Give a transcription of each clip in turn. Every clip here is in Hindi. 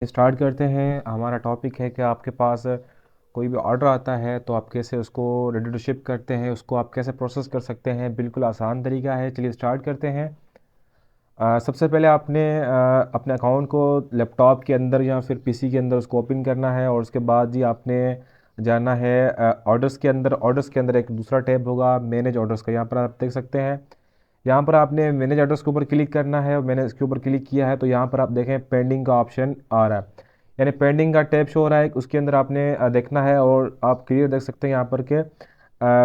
स्टार्ट करते हैं। हमारा टॉपिक है कि आपके पास कोई भी ऑर्डर आता है तो आप कैसे उसको रेडी टू शिप करते हैं, उसको आप कैसे प्रोसेस कर सकते हैं। बिल्कुल आसान तरीका है। चलिए स्टार्ट करते हैं। सबसे पहले आपने अपने अकाउंट को लैपटॉप के अंदर या फिर पीसी के अंदर उसको ओपन करना है, और उसके बाद जी आपने जाना है ऑर्डर्स के अंदर। ऑर्डर्स के अंदर एक दूसरा टैब होगा मैनेज ऑर्डर्स का, यहाँ पर आप देख सकते हैं। यहाँ पर आपने मैनेज ऑर्डर्स के ऊपर क्लिक करना है, और मैंने इसके ऊपर क्लिक किया है तो यहाँ पर आप देखें पेंडिंग का ऑप्शन आ रहा है, यानी पेंडिंग का टैब शो हो रहा है। उसके अंदर आपने देखना है, और आप क्लियर देख सकते हैं यहाँ पर के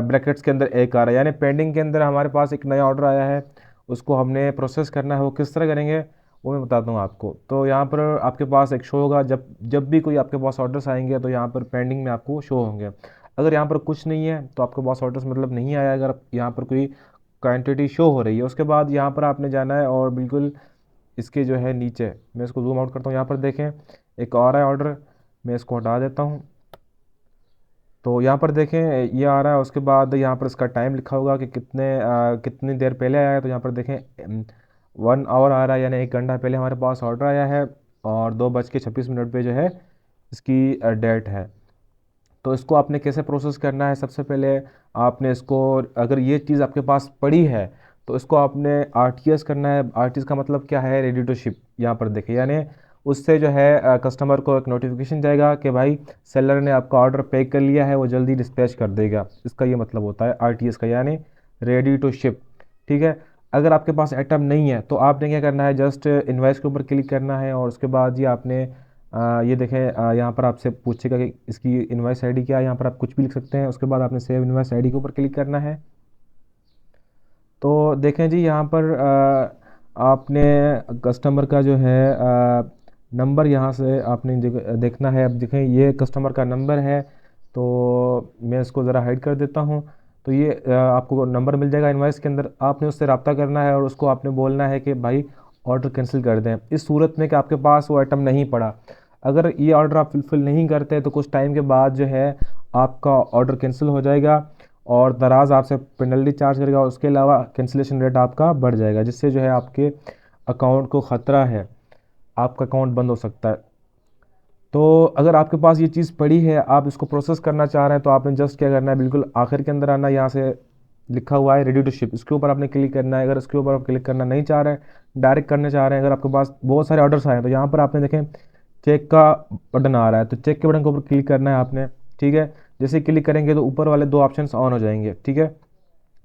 ब्रैकेट्स के अंदर एक आ रहा है, यानी पेंडिंग के अंदर हमारे पास एक नया ऑर्डर आया है, उसको हमने प्रोसेस करना है। वो किस तरह करेंगे वो मैं बताता हूँ आपको। तो यहाँ पर आपके पास एक शो होगा, जब जब भी कोई आपके पास ऑर्डर्स आएंगे तो यहाँ पर पेंडिंग में आपको शो होंगे। अगर यहाँ पर कुछ नहीं है तो आपके पास ऑर्डर्स मतलब नहीं आया। अगर यहाँ पर कोई क्वांटिटी शो हो रही है, उसके बाद यहाँ पर आपने जाना है और बिल्कुल इसके जो है नीचे, मैं इसको जूम आउट करता हूँ, यहाँ पर देखें एक और है ऑर्डर, मैं इसको हटा देता हूँ। तो यहाँ पर देखें ये आ रहा है। उसके बाद यहाँ पर इसका टाइम लिखा होगा कि कितनी देर पहले आया है। तो यहाँ पर देखें 1 आवर आ रहा है, यानी 1 घंटा पहले हमारे पास ऑर्डर आया है, और 2:26 पे जो है इसकी डेट है। तो इसको आपने कैसे प्रोसेस करना है, सबसे पहले आपने इसको, अगर ये चीज़ आपके पास पड़ी है तो इसको आपने आरटीएस करना है। आरटीएस का मतलब क्या है, रेडी टू शिप। यहाँ पर देखें, यानी उससे जो है कस्टमर को एक नोटिफिकेशन जाएगा कि भाई सेलर ने आपका ऑर्डर पे कर लिया है, वो जल्दी डिस्पैच कर देगा। इसका ये मतलब होता है आरटीएस का, यानी रेडी टू शिप। ठीक है। अगर आपके पास आइटम नहीं है तो आपने क्या करना है, जस्ट इनवाइस के ऊपर क्लिक करना है, और उसके बाद ये आपने ये देखें यहाँ पर आपसे पूछेगा कि इसकी इनवाइस आईडी क्या है। यहाँ पर आप कुछ भी लिख सकते हैं। उसके बाद आपने सेव इनवाइस आईडी के ऊपर क्लिक करना है। तो देखें जी यहाँ पर आपने कस्टमर का जो है नंबर यहाँ से आपने देखना है। अब देखें ये कस्टमर का नंबर है, तो मैं इसको ज़रा हाइड कर देता हूँ। तो ये आपको नंबर मिल जाएगा इनवाइस के अंदर। आपने उससे रब्ता करना है और उसको आपने बोलना है कि भाई ऑर्डर कैंसिल कर दें, इस सूरत में कि आपके पास वो आइटम नहीं पड़ा। अगर ये ऑर्डर आप फुलफ़िल नहीं करते तो कुछ टाइम के बाद जो है आपका ऑर्डर कैंसिल हो जाएगा, और दराज आपसे पेनल्टी चार्ज करेगा। और उसके अलावा कैंसिलेशन रेट आपका बढ़ जाएगा, जिससे जो है आपके अकाउंट को ख़तरा है, आपका अकाउंट बंद हो सकता है। तो अगर आपके पास ये चीज़ पड़ी है, आप इसको प्रोसेस करना चाह रहे हैं, तो आपने जस्ट क्या करना है, बिल्कुल आखिर के अंदर आना, यहाँ से लिखा हुआ है रेडी टू शिप, इसके ऊपर आपने क्लिक करना है। अगर इसके ऊपर आप क्लिक करना नहीं चाह रहे हैं, डायरेक्ट करना चाह रहे हैं, अगर आपके पास बहुत सारे ऑर्डर्स आए हैं, तो यहाँ पर आपने देखें चेक का बटन आ रहा है, तो चेक के बटन के ऊपर क्लिक करना है आपने। ठीक है। जैसे क्लिक करेंगे तो ऊपर वाले दो ऑप्शंस ऑन हो जाएंगे। ठीक है।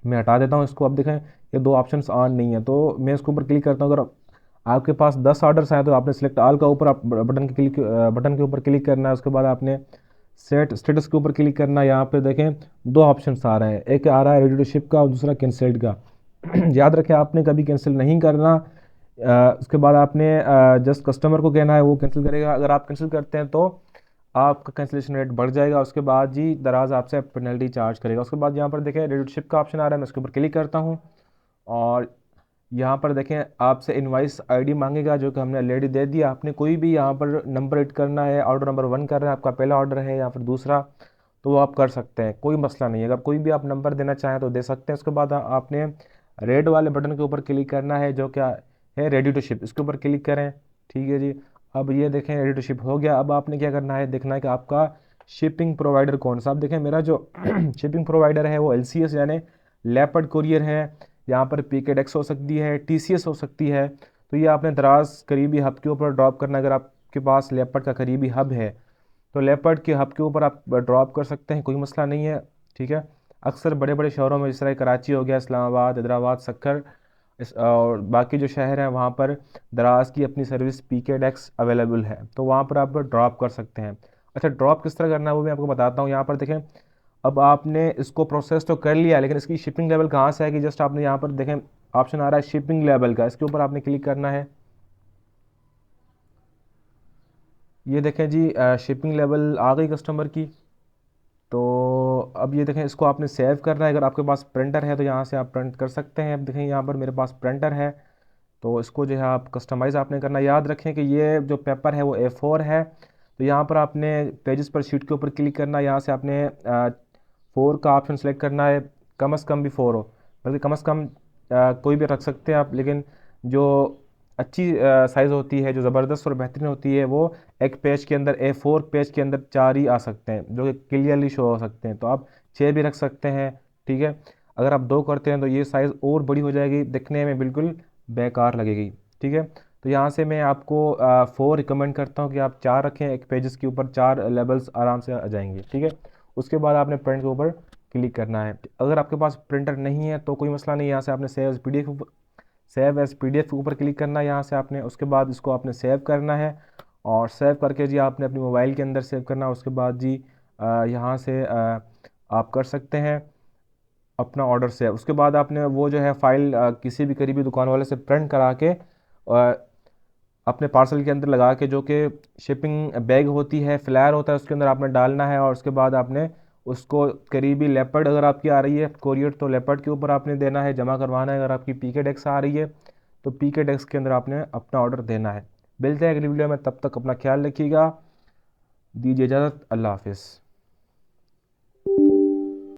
मैं हटा देता हूँ इसको। अब देखें ये दो ऑप्शंस ऑन नहीं है, तो मैं इसके ऊपर क्लिक करता हूँ। अगर आपके पास 10 ऑर्डर्स आए तो आपने सेलेक्ट ऑल का ऊपर आप बटन के ऊपर क्लिक करना है। उसके बाद आपने सेट स्टेटस के ऊपर क्लिक करना है। यहाँ पे देखें दो ऑप्शंस आ रहे हैं, एक आ रहा है रेडी टू शिप का और दूसरा कैंसिल्ड का। याद रखें आपने कभी कैंसिल नहीं करना। उसके बाद आपने जस्ट कस्टमर को कहना है, वो कैंसिल करेगा। अगर आप कैंसिल करते हैं तो आपका कैंसिलेशन रेट बढ़ जाएगा। उसके बाद जी दराज आपसे पेनल्टी चार्ज करेगा। उसके बाद यहाँ पर देखें रेडी टू शिप का ऑप्शन आ रहा है, मैं उसके ऊपर क्लिक करता हूँ, और यहाँ पर देखें आपसे इनवाइस आईडी मांगेगा, जो कि हमने ऑलरेडी दे दिया। आपने कोई भी यहाँ पर नंबर ऐड करना है, ऑर्डर नंबर 1 कर रहे हैं, आपका पहला ऑर्डर है या फिर दूसरा, तो वो आप कर सकते हैं, कोई मसला नहीं है। अगर कोई भी आप नंबर देना चाहें तो दे सकते हैं। उसके बाद आपने रेड वाले बटन के ऊपर क्लिक करना है, जो क्या है रेडी टू शिप, इसके ऊपर क्लिक करें। ठीक है जी। अब ये देखें रेडी टू शिप हो गया। अब आपने क्या करना है, देखना है कि आपका शिपिंग प्रोवाइडर कौन सा। आप देखें मेरा जो शिपिंग प्रोवाइडर है वो LCS यानी लेपर्ड कुरियर है। यहाँ पर PKDX हो सकती है, TCS हो सकती है। तो ये आपने दराज करीबी हब के ऊपर ड्रॉप करना। अगर आपके पास लेपर्ड का करीबी हब है तो लेपर्ड के हब के ऊपर आप ड्रॉप कर सकते हैं, कोई मसला नहीं है। ठीक है। अक्सर बड़े बड़े शहरों में, जिस तरह कराची हो गया, इस्लामाबाद, हैदराबाद, सक्कर, और बाकी जो शहर हैं वहाँ पर दराज की अपनी सर्विस PKDX अवेलेबल है, तो वहाँ पर आप ड्रॉप कर सकते हैं। अच्छा, ड्रॉप किस तरह करना है वो मैं आपको बताता हूँ। यहाँ पर देखें अब आपने इसको प्रोसेस तो कर लिया, लेकिन इसकी शिपिंग लेवल कहाँ से आएगी, जस्ट आपने यहाँ पर देखें ऑप्शन आ रहा है शिपिंग लेवल का, इसके ऊपर आपने क्लिक करना है। ये देखें जी शिपिंग लेवल आ गई कस्टमर की। तो अब ये देखें इसको आपने सेव करना है। अगर आपके पास प्रिंटर है तो यहाँ से आप प्रिंट कर सकते हैं। अब देखें यहाँ पर मेरे पास प्रिंटर है, तो इसको जो है आप कस्टमाइज़ आपने करना। याद रखें कि ये जो पेपर है वो A4 है। तो यहाँ पर आपने पेजेस पर शीट के ऊपर क्लिक करना है। यहाँ से आपने 4 का ऑप्शन सेलेक्ट करना है, कम अज़ कम भी 4 हो, बल्कि कम अज़ कम कोई भी रख सकते हैं आप, लेकिन जो अच्छी साइज़ होती है, जो ज़बरदस्त और बेहतरीन होती है, वो एक पेज के अंदर A4 पेज के अंदर 4 ही आ सकते हैं, जो कि क्लियरली शो हो सकते हैं। तो आप 6 भी रख सकते हैं, ठीक है। अगर आप 2 करते हैं तो ये साइज़ और बड़ी हो जाएगी, दिखने में बिल्कुल बेकार लगेगी, ठीक है। तो यहाँ से मैं आपको 4 रिकमेंड करता हूँ कि आप 4 रखें, एक पेजेस के ऊपर 4 लेबल्स आराम से आ जाएंगे, ठीक है। उसके बाद आपने प्रिंट के ऊपर क्लिक करना है। अगर आपके पास प्रिंटर नहीं है तो कोई मसला नहीं, यहाँ से आपने सेव एज पीडीएफ के ऊपर क्लिक करना है यहाँ से आपने। उसके बाद इसको आपने सेव करना है, और सेव करके जी आपने अपनी मोबाइल के अंदर सेव करना है। उसके बाद जी यहाँ से आप कर सकते हैं अपना ऑर्डर सेव। उसके बाद आपने वो जो है फ़ाइल किसी भी करीबी दुकान वाले से प्रिंट करा के अपने पार्सल के अंदर लगा के, जो कि शिपिंग बैग होती है, फ्लायर होता है, उसके अंदर आपने डालना है। और उसके बाद आपने उसको करीबी लेपर्ड अगर आपकी आ रही है कोरियर, तो लेपर्ड के ऊपर आपने देना है, जमा करवाना है। अगर आपकी पीके डेस्क आ रही है तो पीके डेस्क के अंदर आपने अपना ऑर्डर देना है। मिलते हैं अगली वीडियो में, तब तक अपना ख्याल रखिएगा, दीजिए इजाज़त, अल्लाह हाफिज़।